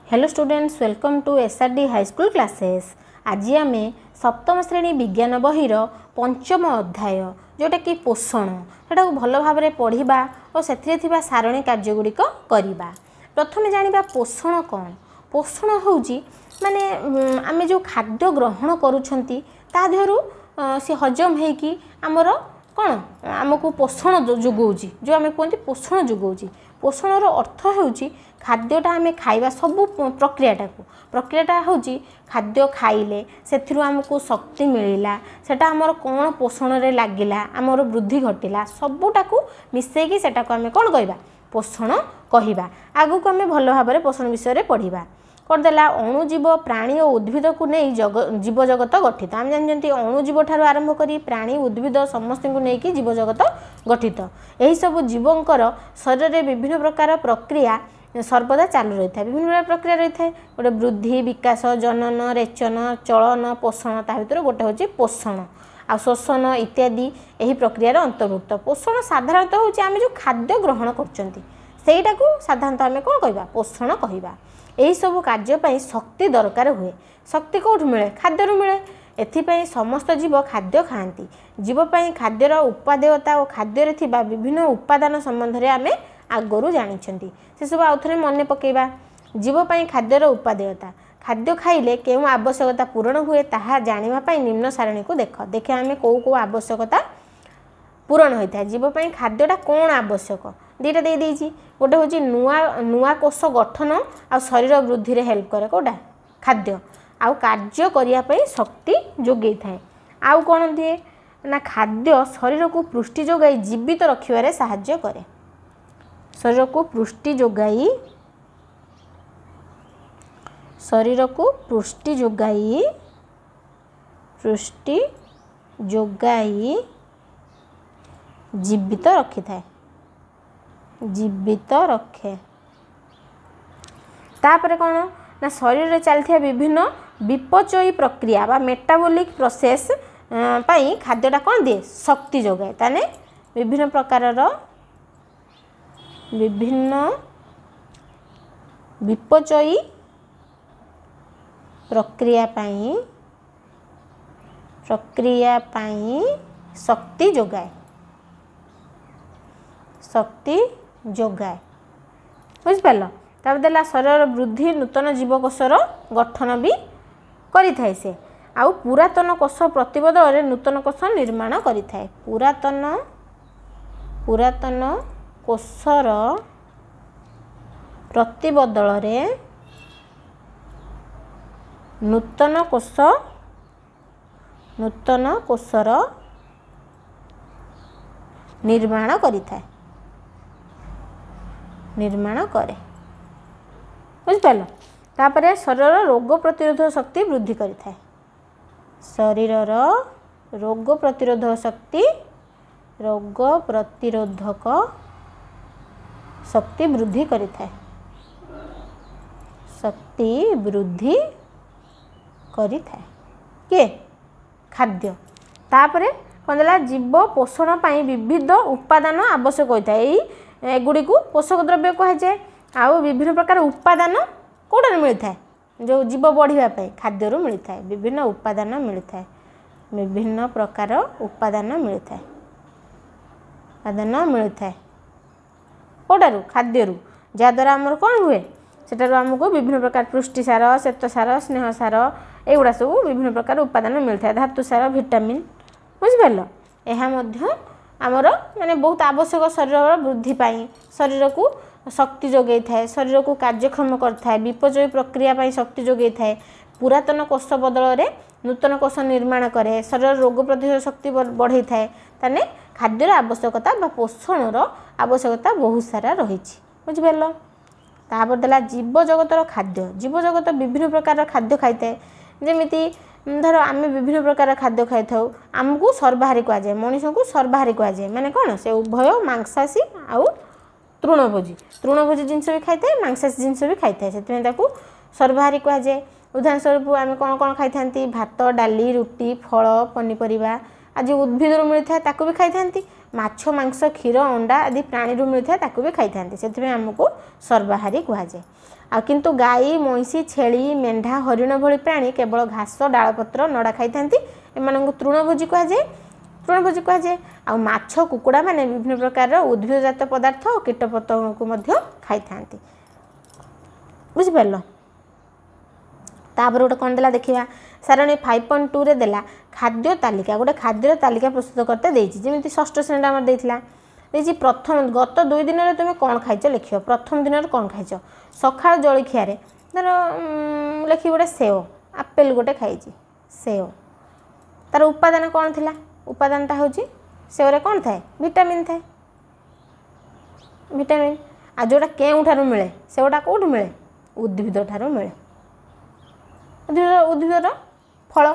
Hello students, welcome to SRD high school classes. आज आम सप्तम श्रेणी विज्ञान बहीर पंचम अध्याय जोटा कि पोषण सेटा भल भाव पढ़ा और से सारणी कार्यगुड़िक करवा। प्रथम जाना पोषण कौन। पोषण हूँ माने आम जो खाद्य ग्रहण करुँच सी हजम होगी आमर कौन आमको पोषण जोगाऊँच जो आम कहते पोषण जोगाऊँच। पोषणर अर्थ होउची खाद्यटा आम खाइबा सबू प्रक्रियाटा होउची खाद्य खाइले सेथिरु आमको शक्ति मिलिला सेटा आमर कौन पोषण रे लागिला आमर वृद्धि घटिला सबूटाकू मिसेकी सेटाको आम कौन कहबा पोषण कहबा। आगु को आम भल भाव पोषण विषय रे पढ़िबा। करदेला अणुजीव प्राणी और उद्भिद को नहीं जीव जगत गठित। आम जानते अणुजीव ठार आरंभ करी प्राणी उद्भिद समस्त को लेकिन जीव जगत गठित। यही सब जीवंकर शरीर में विभिन्न प्रकार प्रक्रिया सर्वदा चालू रही है। विभिन्न प्रकार प्रक्रिया रही है गोटे वृद्धि विकास जनन रेचन चलन पोषण ता भर गोटे हूँ पोषण आ शोषण इत्यादि यही प्रक्रियार अंतर्भुक्त। पोषण साधारणतः हूँ आम जो खाद्य ग्रहण करटा साधारणतः आम कौन कहवा पोषण कहवा। यही सब कार्य शक्ति दरकार हुए। शक्ति कौटू मिले खाद्य मिले। एथिपाई समस्त जीव खाद्य खाती। जीवपाई खाद्यर उपादेयता और खाद्य थिबा विभिन्न उपादान संबंध में आम आगरू जानी से सब आउ थे मन पकेबा। जीवपाई खाद्यर उपादेयता खाद्य खाइले केउ आवश्यकता पूरण हुए ताहा जानिबा निम्न सारणी को देखे आम कौ आवश्यकता पूरण होता है। जीवपाई खाद्यटा कौन आवश्यक दीटा दे देइछि। गोटे हूँ नुआ कोष गठन आ शरीर वृद्धि रे हेल्प करे कौटा खाद्य आउ कार्य करने शक्ति जोगई थाए। आउ कौन दिए ना खाद्य शरीर को पुष्टि जोगाई जीवित रखिबारे साहाय्य करे। शरीर को पुष्टि जोगाई जीवित रखी थाए जीवित रखे। तापर कौन ना शरीर में चलती विभिन्न विपचयी प्रक्रिया बा मेटाबॉलिक प्रोसेस पाई खाद्यटा कौन दिए शक्ति जोगाए। ताने विभिन्न प्रकार विभिन्न विपचयी प्रक्रिया पाई शक्ति जोगाए बुझिपाल। तापर देला शरीर वृद्धि नूतन जीवकोषर गठन भी करि थाए से आउ पुरातन कोष प्रतिबदल नूतन कोष निर्माण करि थाए। पुरातन कोषर प्रतिबदल नूतन कोषर निर्माण करि थाए बुझिपाल। तापर शरीर रोग प्रतिरोधक शक्ति वृद्धि करि थाए। शरीर रोग प्रतिरोधक शक्ति वृद्धि करि थाए किए खाद्य। तापर कौन देला जीव पोषण पाई विविध उपादान आवश्यक होता है। एगुड़ी को पोषक द्रव्य कहुए। आउ विभिन्न प्रकार उपादान कौटार मिलता है जो जीव बढ़ापी खाद्य मिलता है। विभिन्न उपादान मिलता है विभिन्न प्रकार उपादान मिलता है कौटारू खाद्य जहाद्वारा आमर कौन हुए सेटार आमको विभिन्न प्रकार पुष्टिसार श्वेतसार स्नेहसार एगुड़ा सब विभिन्न प्रकार उपादान मिलता है। धातुसार विटामिन बुझिपाल। यह आमर माने बहुत आवश्यक शरीर वृद्धि पाई शरीर को शक्ति जोगाई थाए। शरीर को कार्यक्षम करता विपचय प्रक्रिया शक्ति जोगाई थाए। पुरातन कोष बदल में नूतन कोष निर्माण करे। शरीर रोग प्रतिरोधक शक्ति बढ़ाई थाए। ताने खाद्यर आवश्यकता बा पोषणर आवश्यकता बहुत सारा रही बुझिपाल। तापर देला जीव जगतर खाद्य। जीव जगत विभिन्न प्रकार खाद्य खाई थाए। जेमिति धर आम विभिन्न प्रकार खाद्य खाई था आमको सर्वहारी कहुए। मनीष को सर्वहारी कहुए माने कौन से उभय मांसाशी आउ तृणभोजी जिनस भी खाई थाए मांसाशी जिनस भी खाई थाए से सर्वहारी कहुए। उदाहरण स्वरूप आम कौन कौन खाई था भात डाली रुटी फल पनीपरिया आज उद्भिद मिलता है भी खाई था। माछ मांस क्षीर अंडा आदि प्राणी मिलता है भी खाई था। से आमको सर्वाहारी कहुए। किंतु गाई महिषी छेली मेंढा हरिण भली प्राणी केवल घास डालपत्र नड़ा खाई एम तृणभोजी कहुए तृणभोजी कहुए आ माछ कुकुड़ा माने विभिन्न प्रकार उद्भिदजात पदार्थ और कीटपतंग को खाई बुझिपार तापर गोटे कौन देला देखा सारणी 5.2 रे देला खाद्य तालिका गोटे खाद्य तालिका प्रस्तुत करते देछि जेमिति षष्ठ श्रेणी आमर देइथिला देछि प्रथम गत 2 दिन रे तुमे कोन खाइछ लिखियो प्रथम दिन रे कोन खाइछ सखाळ जळखिया रे धर लिखि गोटे सेव आपेल गोटे खाइछि सेव तार उपादान कोन थिला उपादानटा होछि सेव रे कोन थाए विटामिन थाए विटामिन आ जोटा केउठारु मिले सेवटा कोठु मिले उद्भिद ठारु मिले उद्भिदर फल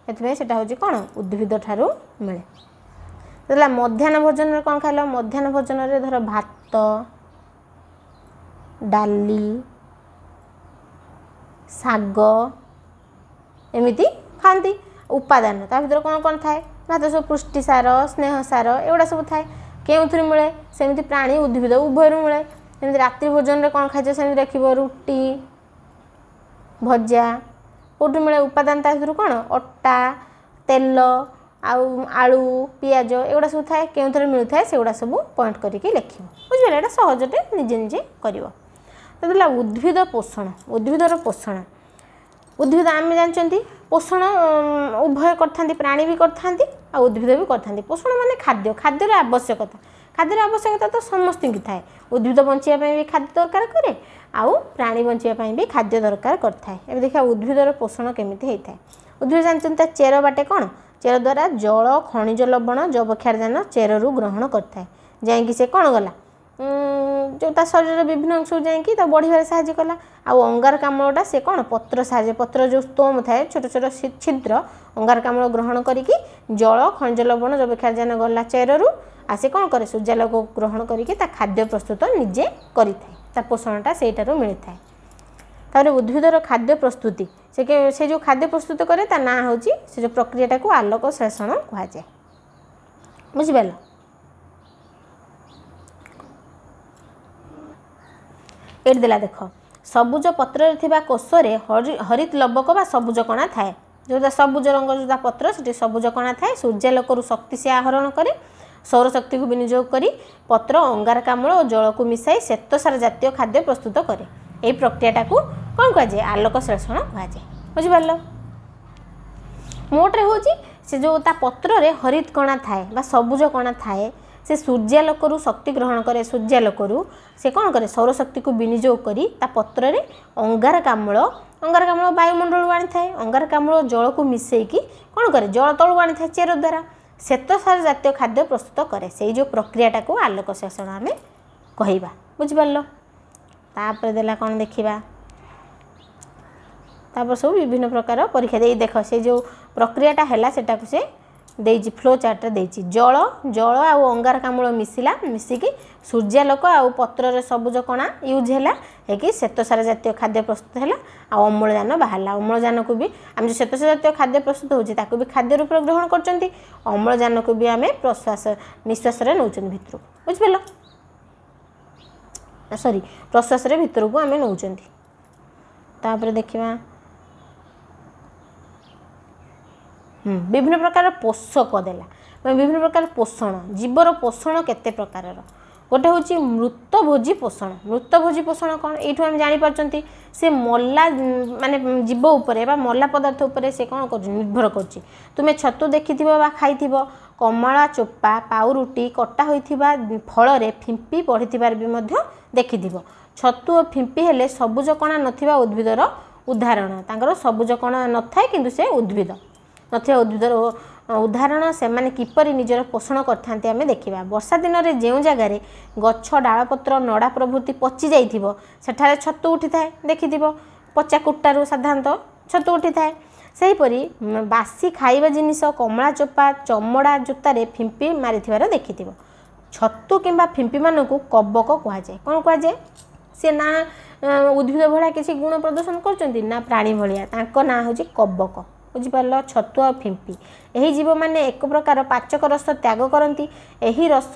एथि सेटा होछि कोन उद्भिद ठारु मिले देला मध्याह्न भोजन रे कोन खाइलो मध्याह्न भोजन रे धर भात डाली साग एमिति खांती उपादान ता भीतर कोन कोन थाए भात सब पुष्टि सार स्नेह सार एवडा सब थाए केउथुर मिले सेमिति प्राणी उद्भिद उभय रु मिले सेमिति रात्रि भोजन रे कोन खाइछ सेमिति देखिबो रुटी भजा कोठु मिले उपादान ता भीतर कोन अट्टा तेल आलू पियाज एगुड़ा सब थाए केउथरे मिलुथाए सेगुड़ा सब पॉइंट करके लिखिबो बुझिबे एटा सहजटे निजे निजे करिवो तो देला उद्भिद पोषण उद्भिदर पोषण उद्भिद आम जानते पोषण उभय करथांती प्राणी भी करथांती आ उद्भिद भी करथांती पोषण माने खाद्य खाद्यर आवश्यकता तो समस्त की थाए उद्भिद बंचिया भी खाद्य दरकार करे आउ प्राणी बंचिया भी खाद्य दरकार करथाए एबे देखा उद्भिदर पोषण केमिति हेइ थाए उद्भिद जानते चेर बाटे कौन चेर द्वारा जल खनिज लवण जबक्षारजान चेर रु ग्रहण करथाए जाइकी से कौन गला जो ता शरीर विभिन्न अंश जाइकी ता बढ़िबार साहाय्य कला आ अंगारकाम्लटा से कौन पत्र साहाय्य पत्र जो स्तोम थाए छोट छोट छिद्र अंगारकाम्ल ग्रहण करिकी जल खनिज लवण जबक्षारजान गला चेर रु आ से कौन करे सूर्यालोक ग्रहण करिकी ता खाद्य प्रस्तुत निजे करिथाए ता पोषणटा सेटारु मिलिथाए तारे उद्भिदर खाद्य प्रस्तुति से जो खाद्य प्रस्तुत करे ता ना होची से जो प्रक्रियाटा को आलोक श्लेषण कहा जाए बुझिपाल एट देला देख सबुज पत्र थिबा कोषरे हरित लबक बा सबुज कणा थाए जोटा सबुज रंग जोटा पत्र से सबुज कणा थाए सूर्यालोक शक्ति से आहरण करे सौर शक्ति को विनियोग करी पत्र अंगारकाम्ल और जल को मिसाई श्वेतसार जातीय खाद्य प्रस्तुत करे यही प्रक्रियाटा को कौन कह जाए आलोक श्लेषण कह जाए बुझिपार मोटे हूँ से जो ता पत्र रे हरित कणा थाए बा सबुज कणा थाए से सूर्यालोक शक्ति ग्रहण करे सूर्यालोक से कौन करे सौर शक्ति को विनियोग करी ता पत्र रे अंगारकाम्ल वायुमंडल आनी थाए अंगारकाम्ल जल को मिसेकी कौन करे जल तलू आनी थाए चेर द्वारा श्वेतसार जातीय खाद्य प्रस्तुत करे से जो प्रक्रियाटा को आलोक श्लेषण आम कहवा बुझिपार तापर देला कौन देखा तापर सब विभिन्न प्रकार परीक्षा दे देख से जो प्रक्रियाटा है सेटा को से देजी फ्लो चार्ट देजी जल जल आउ अंगारकाम्ल मिसिला मिसिकी सूर्यालोक आउ पत्र सबुज कणा यूज है कि श्वेतसार जातीय खाद्य प्रस्तुत है आ अम्लजान बाहर अम्लजान को भी आम जो श्वेतसार जातीय खाद्य प्रस्तुत होती भी खाद्य रूप ग्रहण कर अम्लजान को भी आम प्रश्वास निश्वास नौचन भितर बुझिपार सॉरी प्रश्वास भितर को आम नौचंती तापर देखिबा विभिन्न प्रकार पोषक देला विभिन्न प्रकार पोषण जीवर पोषण केते प्रकार गोटे हूँ मृतभोजी पोषण कौन ये आम जापर से मल्ला माने जीव उपरे बा मल्ला पदार्थ उपरे से कौन कर निर्भर कर तुमे छतु देखि खाई कमला चोपा पाउरुटी कटा होइथिबा फल रे फिंपी पड़िथिबार भी मध्य देखिथिबो छतु और फिंपी हेले सबुज कणा नथिबा उद्भिदर उदाहरण तांकर सबुज कणा नथाय किंतु से उद्भिद नथिबा उद्भिदर उदाहरण से माने किपरि निजर पोषण करथांते आमे देखिबा वर्षा दिन रे जेउ जगह रे गछ डालपत्र नड़ा प्रभृति पचि जाइथिबो सेठारे छतु उठी थाए देखिथिबो पचा कुट्टारू साधारणतः छतु उठी थाए सेहीपरि बासी खाइबा जिनिस कमला चोपा चमड़ा जोतारे फिंपी मारिथिबार देखिथिबो छतु किंबा फिंपी मानकु कबक कहा जाए कौन कहा जाए से ना उद्भिद भाया किसी गुण प्रदर्शन करचंती ना प्राणी भाया तांको ना होची कबक बुझिपार छतु और फिंपी यही जीव मैंने एक प्रकार पाचक रस त्याग करती यही रस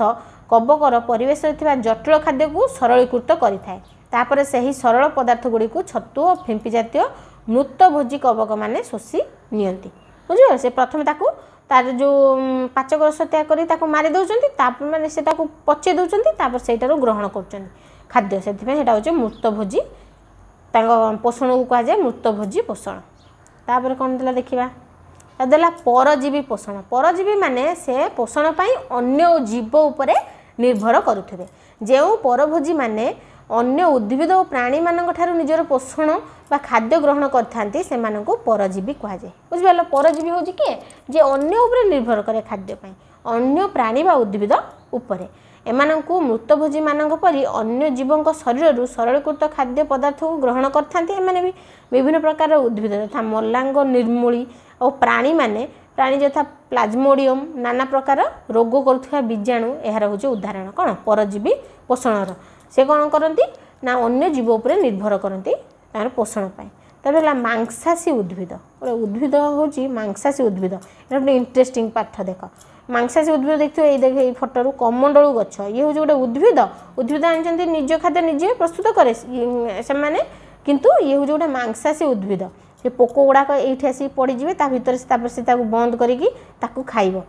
कबकर परिवेश जटिल खाद्य को सरलीकृत करें तापर सही सरल पदार्थ गुड़ी को छतु और फिंपी जातीय मृतभोजी कवक मैंने शोषी नियंती बुझे से प्रथम ताकू तार जो पाचक रस त्याग कर मारी दौरान मैंने से पचे दौरान सेठार ग्रहण कर खाद्य से हूँ मृतभोजी पोषण को कहुए मृतभोजी पोषण तापर कौन देला देखा देला परजीवी पोषण परजीवी माने से पोषण पाई अन्य जीव उपरे निर्भर करुथिबे जो परभोजी माने अन्य उद्भिद और प्राणी मानक ठारू निजर पोषण बा खाद्य ग्रहण करथांती से मानकु परजीवी कहुए बुझिपाल परजीवी हूँ किए जे अन्य उपरे निर्भर करे खाद्य पाई अन्य प्राणी बा उद्भिद उपरे एमानंकु मृतभोजी मानक परि अन्य जीवों शरीर सरलीकृत खाद्य पदार्थ को ग्रहण करथांती एमाने भी विभिन्न प्रकार उद्भिद तथा मल्लांग निर्मूली और प्राणी माने प्राणी यथा प्लाज्मोडियम नाना प्रकार रोग करुवा बीजाणु यार हूँ उदाहरण कौन परजीवी पोषण से कौन करती ना अन्य जीव उपरे निर्भर करती तार पोषण पाई तापर मांसाशी उद्भिद गोटे उद्भिद हूँ मांसाशी उद्भिद ये गोटे इंटरेस्टिंग पाठ देख मांसाशी उद्भिद देखिए ये देख ये फटो कमंडलू गछ ये हूँ गोटे उद्भिद उद्भिद जानते निज खाद्य निजे प्रस्तुत करे से किंतु ये हूँ गोटे मांसाशी उद्भिद ये पोक गुड़ाक ये आसी पड़े ता भीतर से बंद करी खाइब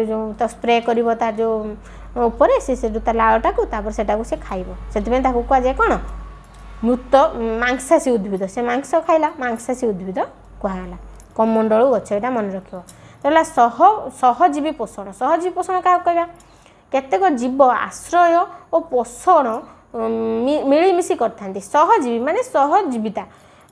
जो स्प्रे कर जो ऊपर से लाड़टा को से खाइब से कहुए कौन मृत मांसाशी उद्भिद से मांस खाइला मांसाशी उद्भिद कहला कमंडलू गछ यहाँ मन रखा सहजीवी पोषण क्या कहवा केतेक जीव आश्रय और पोषण मिलमिशी करथांती सहजीवी माने सहजीविता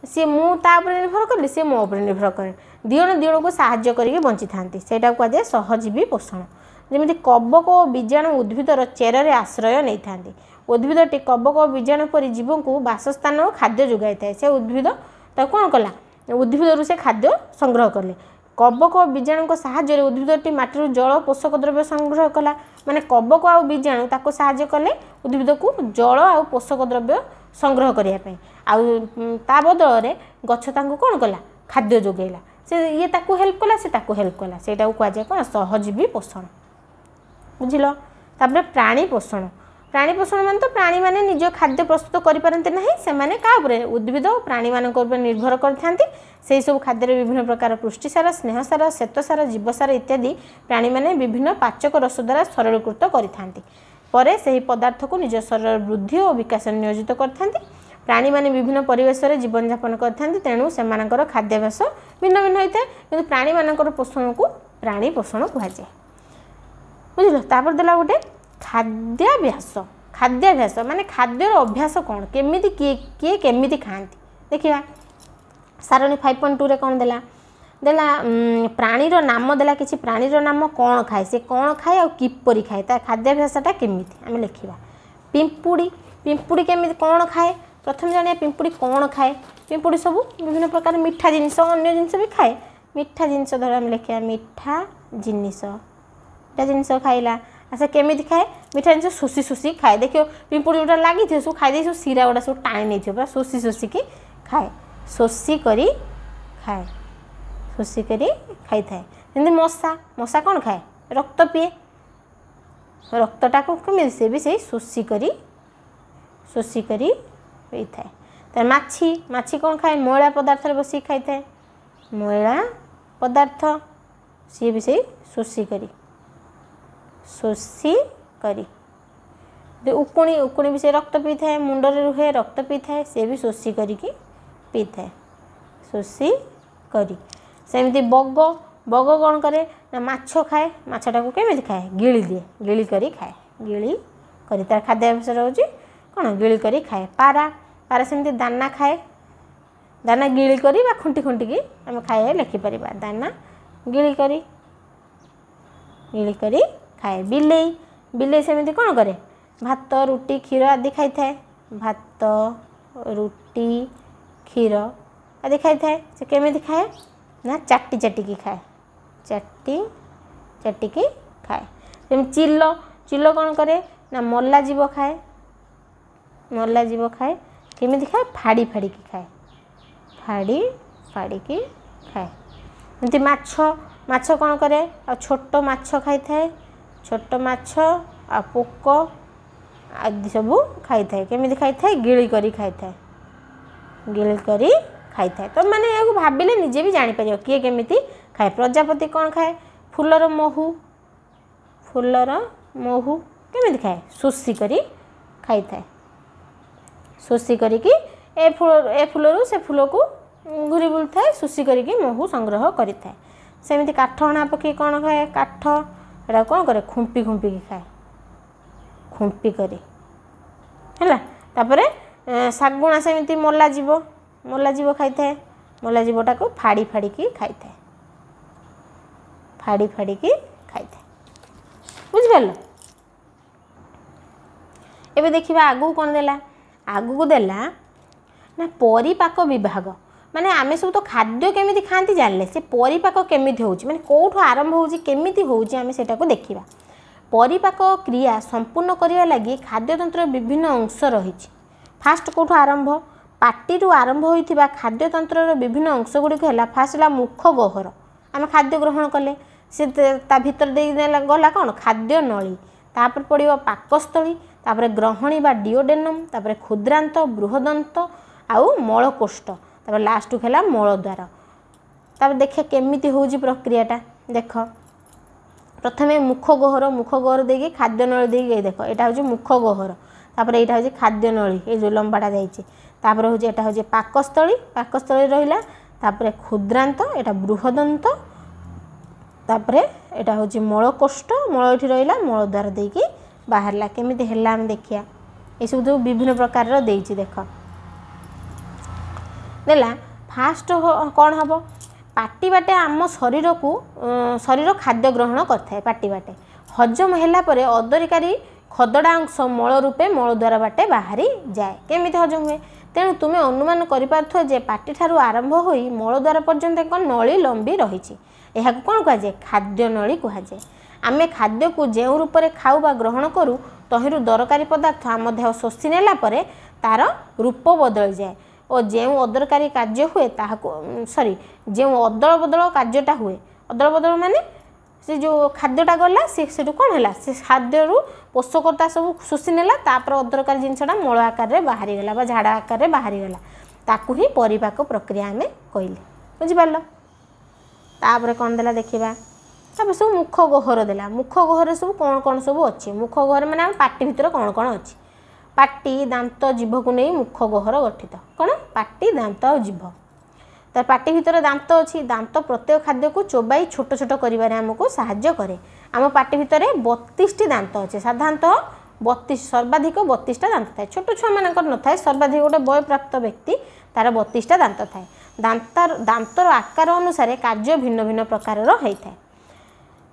सी मुझे निर्भर कली सी मो उपर निर्भर करे दिण को साहाय्य करके बंची था सेटा कहुए सहजीवी पोषण जमी कवक और बीजाणु उद्भिदर चेर में आश्रय नहीं था उद्भिदटी कवक और बीजाणु परी जीव को बासस्थान और खाद्य जोगाई थाए से उद्भिद कौन कला उद्भिद से खाद्य संग्रह कले कवक और बीजाणु साहाय्य उद्भिदटी माटी जल पोषक द्रव्य संग्रह कला माने कवक आ बीजाणु ताको साहाय्य कले उद्भिद को जल आ पोषक द्रव्य संग्रह करने ता बदल में गछ कौन कला खाद्य जोगेला से ये ताकू हेल्प कला से ताकू हेल्प कला सेटा कहुए कौन सहजीवी पोषण बुझिल तापर प्राणी पोषण मान तो प्राणी माने निज खाद्य प्रस्तुत करें ना से उद्भिद और प्राणी मान निर्भर करते सब खाद्य विभिन्न प्रकार पुष्टिसार स्नेहसार श्वेतसार जीवसार इत्यादि प्राणी माने विभिन्न पाचक रस द्वारा सरलीकृत करते से पदार्थ को निज शरीर वृद्धि और विकास नियोजित करते प्राणी माने विभिन्न परिवेश में जीवन यापन करते तेणु से खाद्याभ्यास भिन्न भिन्न होता है कि प्राणी मानकर पोषण को प्राणी पोषण कहुए बुझल तापर देला गोटे खाद्याभ्यास माने खाद्यर अभ्यास कौन केमिति किए केमिति खाती देखिए सारणी 5.2 रे कौन देला प्राणीर नाम देला किसी प्राणीर नाम कौन खाए से कौन खाए और किपरि खाए ता खाद्याभ्यासटा केमिति आम लिखा पिंपुड़ी केमिति कौन खाए प्रथम जानिए पिंपुड़ी कौन खाए पिंपुड़ी सब विभिन्न प्रकार मीठा जिनिस अन्य जिनिस भी खाए मीठा जिनिस धर आम लिखा मीठा जिनिस खाइला अच्छा केमिति खाए मीठा जिनिस शोषी शोषी खाए देखियो पिंपुड़ी जोटा लगी सब खाई सब सीरा गुड़ा सब टाणी नहीं पूरा शोषी शोषिकी खाए शोषी करी खाई थाए जमी मशा कौन खाए रक्त पीए रक्तटा को कमी से भी से शोषी करी पी थाए तो माछी कौन खाए मैला पदार्थ बस खाई थाए मैला पदार्थ सी भी से शोषी करी उकुणी भी से रक्त पी थाए मुंडरे रुहे रक्त पी थाए सी भी शोषी करके पी थाए शोषी करी सेमती बग कौन करे ना माछ खाए माछटा को केमिति खाए गिली दिए गिली करी खाए गिली करी तार खाद्याभ्यास रोचे कौन गिली करी खाए पारा सेमती दाना खाए दाना गिली करी बा खुंटी की आम खाए लिखिपर दाना गिली करी खाए बिलेई सेमती कौन करे भात रुटी क्षीर आदि खाई थाए भात रुटी क्षीर आदि खाई थाए से केमिति खाए ना चाटी की खाए चाटी की खाए चिल्लो कौन करे ना मल्ला जीव खाए केमिति खाए फाड़ी की खाए फाड़ी की खाए एमती माछ कौन करे आ छोट माछ खाई थाए छोट माछ आ पोक आदि सब खाई थाए केमिति खाई थाए गिली करी खाई थाए गिली करी खाई थाए तो माने या भाबिले निजे भी जानि परियो किए केमिति खाए प्रजापति कौन खाए फूलर महू केमिति खाए शोषी करी खाई थाए शोषी करी कि ए फूलरू से फूल को घूरी बुल थाए शोषी करी महू संग्रह करी थाए सेमिति काठ हणा पकी कौन खाए काठ एटा कौन करे खुंपी खुंपी खाए खुंपी करी है तापर शागुणा सेमिति मला जीव खाई थाए मला जीवटा को फाड़ी फाड़ी की खाई थाए फाड़ी फाड़ी की खाई थाए बुझिपाल एबे देखिबा आगु कोन देला आगु को देला ना परिपाक विभाग माने आमे सब तो खाद्य केमिति खांती जानले से परिपाक केमिति होउची माने कोठो आरंभ होउची केमिति होउची आमे सेटा को देखिबा परिपाक क्रिया संपूर्ण करिया लागि खाद्य तंत्र विभिन्न अंश रहिछि फास्ट कोठो आरंभ पाटी रु आरंभ होइथिबा खाद्य तंत्र विभिन्न अंश गुडी कहला फास्ट ला मुख गहर आमे खाद्य ग्रहण कले से ता भीतर देई गला कोन खाद्य नळी तापर पड़िबो पाकस्थली तापर ग्रहणी बा डिओडेनम तापर क्षुद्रांत बृहदंत आउ मलकोष्ठ तापर लास्ट खेला मलद्वार तापर देखिए केमिति होउची प्रक्रियाटा देख प्रथमे मुख गहर देकी खाद्य नळी देकी देख एटा होची मुख गहर तापर एटा होची खाद्य नळी ए जो लंबाटा जाईची तापर होची एटा होची पाकस्थली रहिला तापर क्षुद्रांत एटा बृहदंत तापर एटा होची मलकोष्ठ मल एठी रहिला मलद्वार देकी बाहरला केमिति हेला हम देखिया ए सब जो विभिन्न प्रकार रो देइची देख देला फास्ट कौन हम पाटी बाटे आम शरीर को शरीर खाद्य ग्रहण करथाय पाटी बाटे हजम हैला परे अदरिकारी खदड़ा अंश मल रूपे मलद्वार बाटे बाहरी जाए केमिति हजम हुए तेणु तुमे अनुमान करि पारथो जे पाटी ठारू आरंभ होई मलद्वार पर्यंत एक नळी लंबी रहिछि एहा कोन कहा जाय खाद्य नळी कहा जाय आमे खाद्य को जेउ रूप रे खाउ बा ग्रहण करू तहिरु दरकारी पदार्थ आम देह शोषि नेला परे तार रूप बदल जाए और जो अदरकारी कार्य हुए ताहाको सॉरी जो अदल बदल कार्यटा हुए अदल बदल माने से जो खाद्यटा गला से कौन है से खाद्य पोषकता सब शोषि नेला तापर अदरकारी जिनसटा मल आकार रे बाहरी गला बा झाड़ा आकार रे बाहरी गला ताकू ही परिपाक प्रक्रिया आमे कहले बुझिपारल तापर कौन देला देखिबा तापर सब मुख गहर देला मुख गहर सब कौन कौन सब अच्छी मुख गहर माने पाटी भीतर कौन कौन अच्छी पाटी दांत जीभ को नहीं मुख गहर गठित कौन पाटी दांत और जीभ तार पाटी भीतर दांत अच्छी दांत प्रत्येक खाद्य को चोबाई छोट छोट करिबारे हमको साहाय्य करे आम पाटी भीतर 32 दांत अच्छे साधारणतः 32 सर्वाधिक 32 दांत थाए छोट छुआ मान न थाए सर्वाधिक गोटे बय प्राप्त व्यक्ति तार 32 दांत थाए दांतर आकार अनुसार कार्य भिन्न भिन्न प्रकार होता है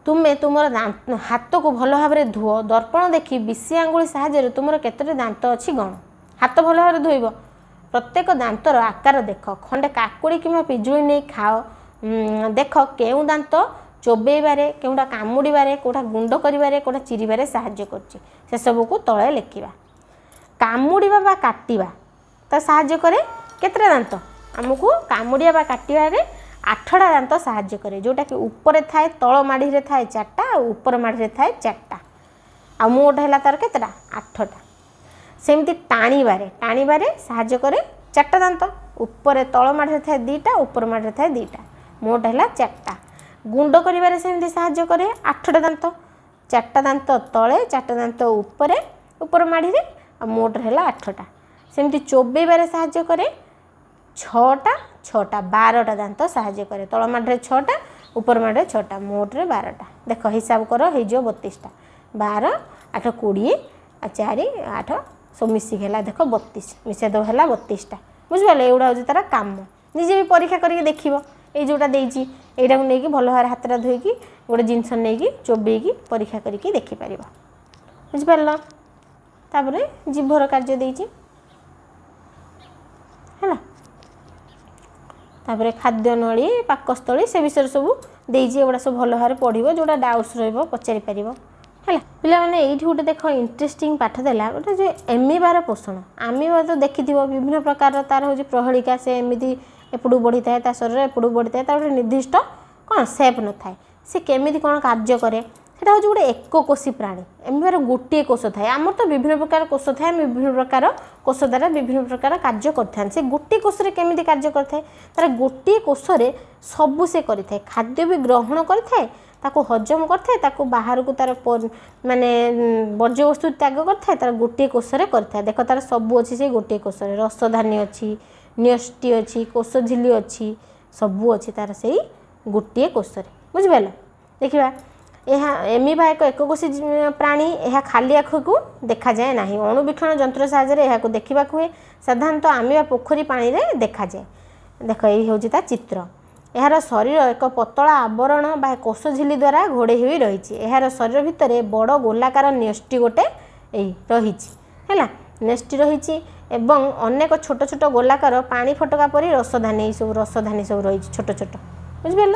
तुमे तुमर हाथ को भल भाव में धुओ दर्पण देखी बिशी आंगुली साहाय्य तुमर केतोटी दांत अच्छी गण हाथ भल भाव धोइब प्रत्येक दांतर आकार देख खंडे काकुड़ी कि पिजुली नहीं खाओ देख केउ दांत चोबेबारे केउटा कामुड़ीबारे कोटा गुंड करिबारे कोटा चिरिबारे साहाय्य करछि से सब को तळे लेखिबा कामुड़ीबा बा काटिबा ता साहाय्य करे केतरा दांत हमकु कामुड़िया बा काटिबारे 8टा दांत साहाय्य करे जोटा कि ऊपर थाए तळ माड़ी रे थाए 4टा ऊपर माड़ी रे थाए 4टा आ मोट हैला तार केतरा 8टा सेमती टाणीबारे साहाय्य करे 4टा दांत ऊपर तळ माड़ी रे थाए 2टा ऊपर माड़ी रे थाए 2टा मोट हैला 4टा गुंड करिबारे सेमती साहाय्य करे 8टा दांत 4टा दांत तळे 4टा दांत ऊपर माड़ी रे आ मोट हैला 8टा सेमती चोबेबारे साहाय्य करे 6टा 12टा दांत साहाय्य करे तळ माड़ी रे 6टा ऊपर माड़ी रे 6टा मोट रे 12टा देख हिसाब कर हे जो 32टा 12 8 20 आ 4 8 सब मिसिक है देख 32 मिसे दो है 32टा बुझिपारे एगुड़ा हूँ तार काम निजे भी परीक्षा करके देखिए ये जोटा देती यहाँ नहीं भल भाव हाथटा धोईकी गोटे जिनस नहीं चोबेकी परीक्षा करके देखिपार बुझिपार तापर जीभर कार्य देती है तापर खाद्य नली पाकस्थली से विषय सब देती एगुड़ा सब भल भाव पढ़ो जोटा डाउट्स रचारि पार है पिला मैंने ये गोटे देख इंटरेस्टिंग पाठ देला गोटे जो एमिबार पोषण आमिबा तो देखि विभिन्न प्रकार तार हूँ प्रहलिका से एमती एपड़ू बढ़ी था शरीर एपड़ू बढ़ी था गोटे निर्दिष्ट कौन सेप न थाए से केमिति कौन कार्य करे সেটা হচ্ছে गोटे एककोषी प्राणी एमर गोटे कोष थाए आमर तो विभिन्न प्रकार कोष थाए विभिन्न प्रकार कोष द्वारा विभिन्न प्रकार कार्य करते से गोटे कोष केमी कार्य करते तार गोटे कोष सबू से करें खाद्य भी ग्रहण करें ताको हजम करते बाहर को तार माने वर्ज्यवस्तु त्याग करते तार गोटे कोष करता देख तार सबू अच्छी से गोटे कोष रसधानी अच्छी न्यष्टि अच्छी कोष झिली अच्छी सबू अच्छी तार से गोटे कोष बुझिपाल देखा यह एमिबा एक एककोषी प्राणी यह खाली आँख को देखा जाए ना अणुवीक्षण जंत्र साहाय्य को देखा हुए साधारणतः आमिबा पोखरी पानी रे देखा जाए देख ये हूँ चित्र यार शरीर एक पतला आवरण बा कोष झिली द्वारा घोड़े हो रही यार शरीर भितर बड़ गोलाकार न्यष्टि गोटे रही न्यष्टि रही एवं अनेक छोट छोट गोलाकार पानी फटका परी रसधानी सब रही छोट छोट बुझिपाल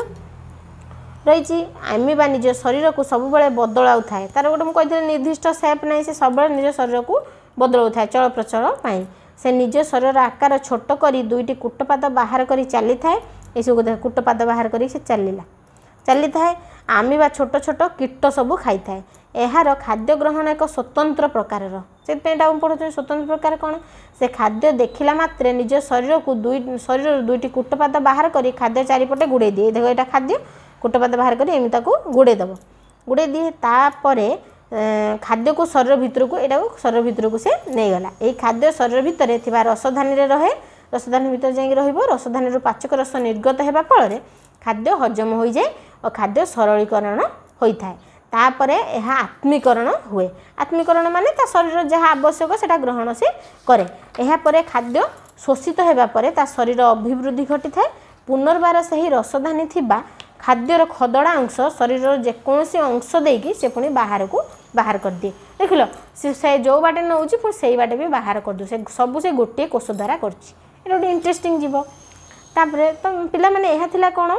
रही आमिबा निज शरीर को सब बदलाऊ थाए तार गोटे मुझे निर्दिष्ट सेप ना से सब निज शरीर को बदलाऊ थाए चल प्रचल पाई से निज शरीर आकार छोट करी दुईटी कूटपाद बाहर करी चली थाए ये सब कूटपाद बाहर करी से चली थाए आमिबा छोट छोट कीट सब खाई थाए यार खाद्य ग्रहण एक स्वतंत्र प्रकार से पढ़ुचे स्वतंत्र प्रकार कौन से खाद्य देखला मात्रे निज शरीर को शरीर दुईटी कूटपाद बाहर करी खाद्य चारिपटे गुड़े दिए देखो यहाँ खाद्य कूटपाद बाहर करी एमती गुड़े दिए तापरे खाद्य को शरीर भितर को यहाँ शरीर भितर को से नहीं गला ये खाद्य शरीर भितर थिबा रसधानी रे रहे रसधानी भितर जाई रहिबो रसधानी पाचक रस निर्गत हेबा फल खाद्य हजम हो जाए और खाद्य सरलीकरण होता है तापरे यह आत्मीकरण हुए आत्मीकरण माने ता शरीर जहाँ आवश्यक से ग्रहण से करे यह परे खाद्य शोषित हेबा परे ता शरीर अभिवृद्धि घटी थाए पुनर्बार से ही रसधानी थिबा खाद्यर खदड़ा अंश शरीर जेकोसी अंश देकी से पुणी बाहर को बाहर कर दिए देख लो से जो बाटे नौ पुणी से बाटे भी बाहर कर दो से सब से गोटे कोष द्वारा कर इंटरेस्टिंग जीव तापर तो पिला माने यह थिला कौन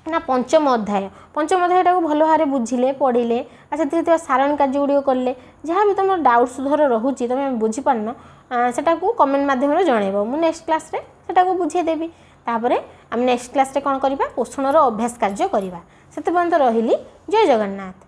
ना पंचम अध्याय को भल भाव बुझिले पढ़िले से सारण कार्य गुड़िक कले जहाँ भी तुम डाउट्स धर रोचे तुम बुझीपारन सेटा को कमेंट माध्यम जनइब मु नेक्स्ट क्लास रे सेटा को बुझेदेवी तापरे आम नेक्स्ट क्लास रे कौन करवा पोषण अभ्यास कार्य करवा से पर्यंत रही जय जगन्नाथ।